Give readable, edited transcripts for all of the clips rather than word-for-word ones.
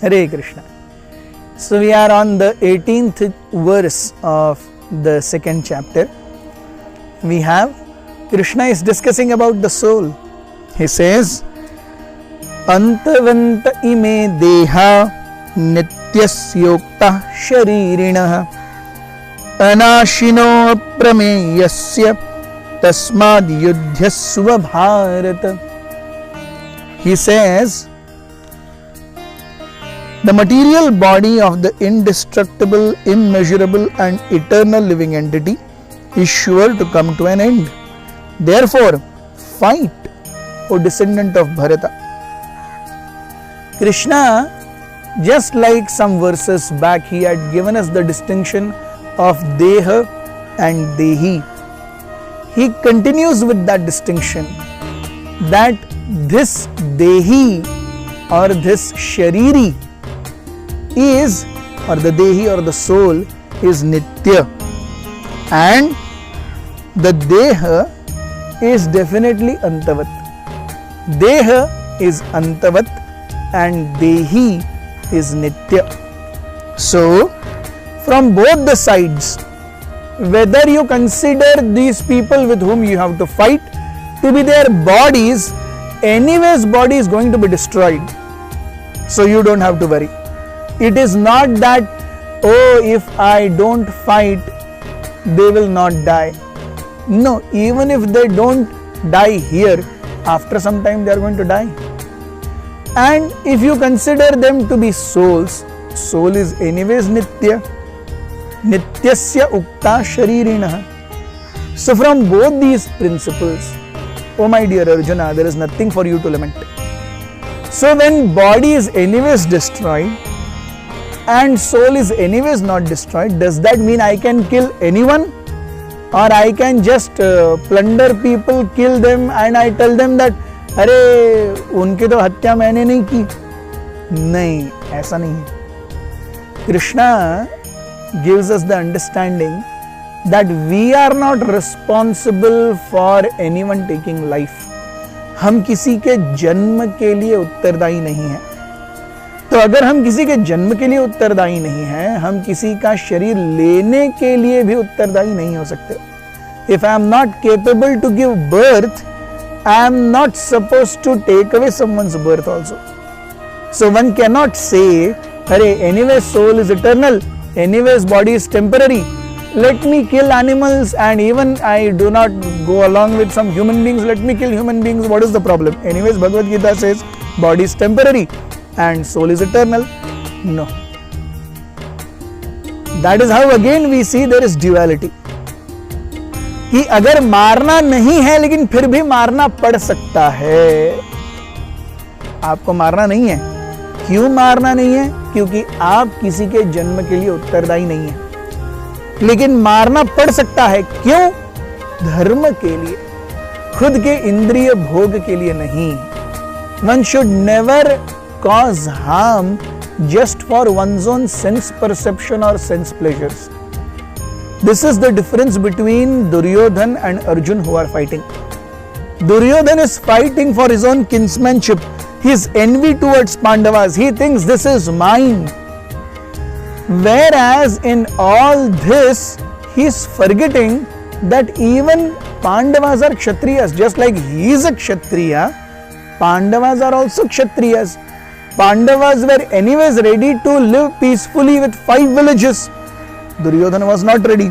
Hare Krishna. So we are on the 18th verse of the second chapter. We have Krishna is discussing about the soul. He says, Antavanta ime deha nityasyokta sharirinaha anashino aprameyasya tasmad yudhyasva bharata. He says, the material body of the indestructible, immeasurable and eternal living entity is sure to come to an end. Therefore, fight, O descendant of Bharata. Krishna, just like some verses back, he had given us the distinction of Deha and Dehi. He continues with that distinction that this Dehi or this Shariri is, or the Dehi or the soul is Nitya, and the Deha is definitely Antavat. Deha is Antavat and Dehi is Nitya. So, from both the sides, whether you consider these people with whom you have to fight to be their bodies, anyways body is going to be destroyed. So you don't have to worry. It is not that, oh, if I don't fight, they will not die. No, even if they don't die here, after some time they are going to die. And if you consider them to be souls, soul is anyways Nitya. Nityasya ukta sharirinaha. So from both these principles, oh my dear Arjuna, there is nothing for you to lament. So when body is anyways destroyed and soul is anyways not destroyed, does that mean I can kill anyone? Or I can just plunder people, kill them and I tell them that अरे उनकी तो हत्या मैंने नहीं की? नहीं, ऐसा नहीं है. Krishna gives us the understanding that we are not responsible for anyone taking life. हम किसी के जन्म के लिए उत्तरदायी नहीं हैं. तो अगर हम किसी के जन्म के लिए उत्तरदायी नहीं हैं, हम किसी का शरीर लेने के लिए भी उत्तरदायी नहीं हो सकते. If I am not capable to give birth, I am not supposed to take away someone's birth also. So one cannot say, "Arey, anyway soul is eternal, anyways body is temporary. Let me kill animals and even I do not go along with some human beings, let me kill human beings, what is the problem? Anyways, Bhagavad Gita says body is temporary and soul is eternal." No. That is how again we see there is duality. कि अगर मारना नहीं है लेकिन फिर भी मारना पड़ सकता है. आपको मारना नहीं है. क्यों मारना नहीं है? क्योंकि आप किसी के जन्म के लिए उत्तरदायी नहीं है. लेकिन मारना पड़ सकता है. क्यों? धर्म के लिए, खुद के इंद्रिय भोग के लिए नहीं. One should never cause harm just for one's own sense perception or sense pleasures. This is the difference between Duryodhan and Arjun who are fighting. Duryodhan is fighting for his own kinsmanship, his envy towards Pandavas. He thinks this is mine. Whereas in all this, he is forgetting that even Pandavas are Kshatriyas. Just like he is a Kshatriya, Pandavas are also Kshatriyas. Pandavas were anyways ready to live peacefully with 5 villages. Duryodhana was not ready.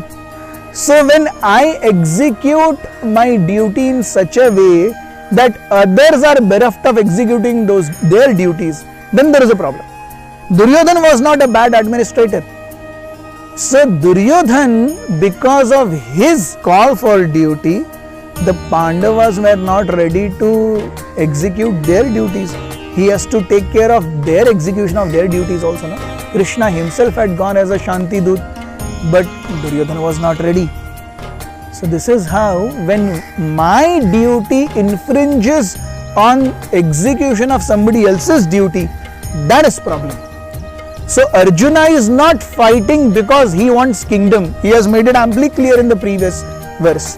So when I execute my duty in such a way that others are bereft of executing their duties, then there is a problem. Duryodhana was not a bad administrator. So Duryodhana, because of his call for duty, the Pandavas were not ready to execute their duties. He has to take care of their execution of their duties also. No? Krishna himself had gone as a Shanti Dut, but Duryodhana was not ready. So this is how when my duty infringes on execution of somebody else's duty, that is problem. So Arjuna is not fighting because he wants kingdom. He has made it amply clear in the previous verse.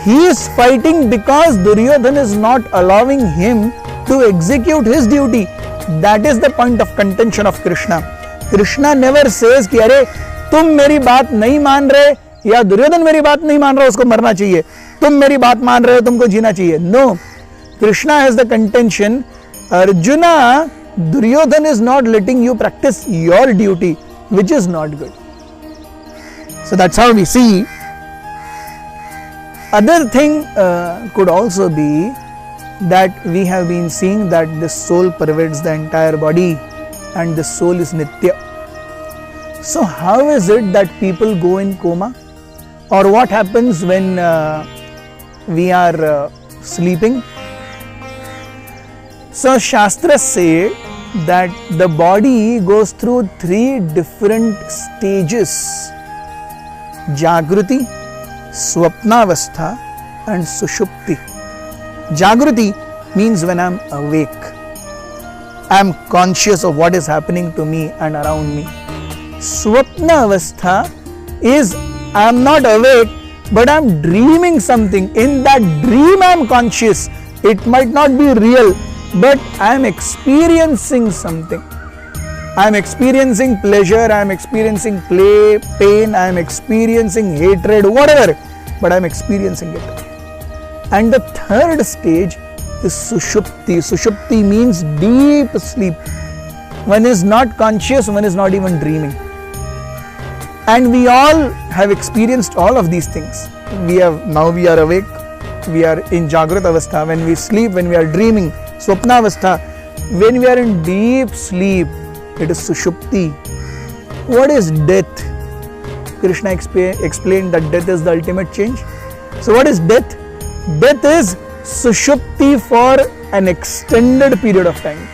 He is fighting because Duryodhana is not allowing him to execute his duty. That is the point of contention of Krishna. Krishna never says कि अरे तुम मेरी बात नहीं मान रहे या दुर्योधन मेरी बात नहीं मान रहा उसको मरना चाहिए, तुम मेरी बात मान रहे हो तुमको जीना चाहिए. No, Krishna has the contention, Arjuna, Duryodhan is not letting you practice your duty, which is not good. So that's how we see. Other thing could also be that we have been seeing that the soul pervades the entire body and the soul is Nitya. So how is it that people go in coma, or what happens when we are sleeping? So Shastras say that the body goes through 3 different stages: Jagruti, Swapnavastha and Sushupti. Jagruti means when I am awake, I am conscious of what is happening to me and around me. Swapnavastha is I am not awake but I am dreaming something. In that dream I am conscious. It might not be real, but I am experiencing something. I am experiencing pleasure, I am experiencing play, pain, I am experiencing hatred, whatever, but I am experiencing it. And the third stage is Sushupti. Sushupti means deep sleep. One is not conscious, one is not even dreaming. And we all have experienced all of these things. Now we are awake, we are in Jagrat Avastha. When we sleep, when we are dreaming, Swapna Avastha. When we are in deep sleep, it is Sushupti. What is death? Krishna explained that death is the ultimate change. So what is death? Death is Sushupti for an extended period of time.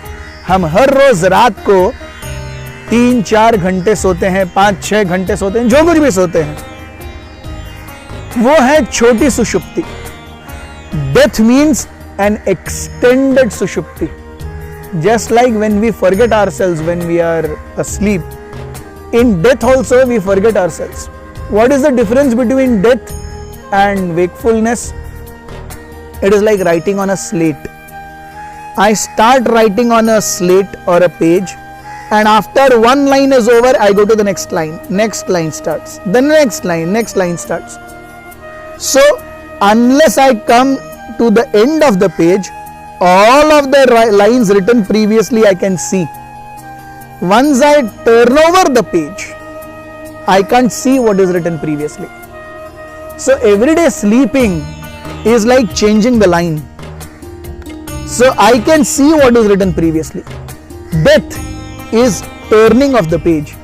हम हर रोज रात को 3-4 घंटे सोते हैं, 5-6 घंटे सोते हैं, जो कुछ भी सोते हैं, वो है छोटी सुषुप्ति. Death means an extended sushupti. Just like when we forget ourselves when we are asleep, in death also we forget ourselves. What is the difference between death and wakefulness? It is like writing on a slate. I start writing on a slate or a page, and after one line is over, I go to the next line. Next line starts. The next line starts. So, unless I come to the end of the page, all of the lines written previously I can see. Once I turn over the page, I can't see what is written previously. So, everyday sleeping is like changing the line. So I can see what is written previously. Death is turning of the page,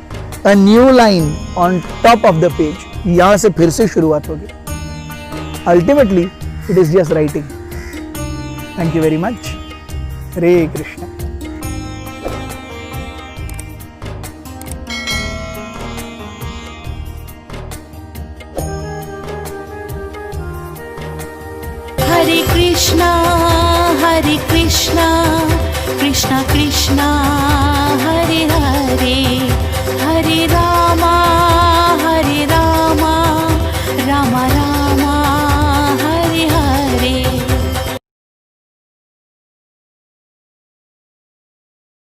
a new line on top of the page. यहाँ से फिर से शुरुआत होगी. Ultimately, it is just writing. Thank you very much. Hare Krishna. Hare Krishna, Hare Krishna, Krishna Krishna, Hare Hare, Hare Rama.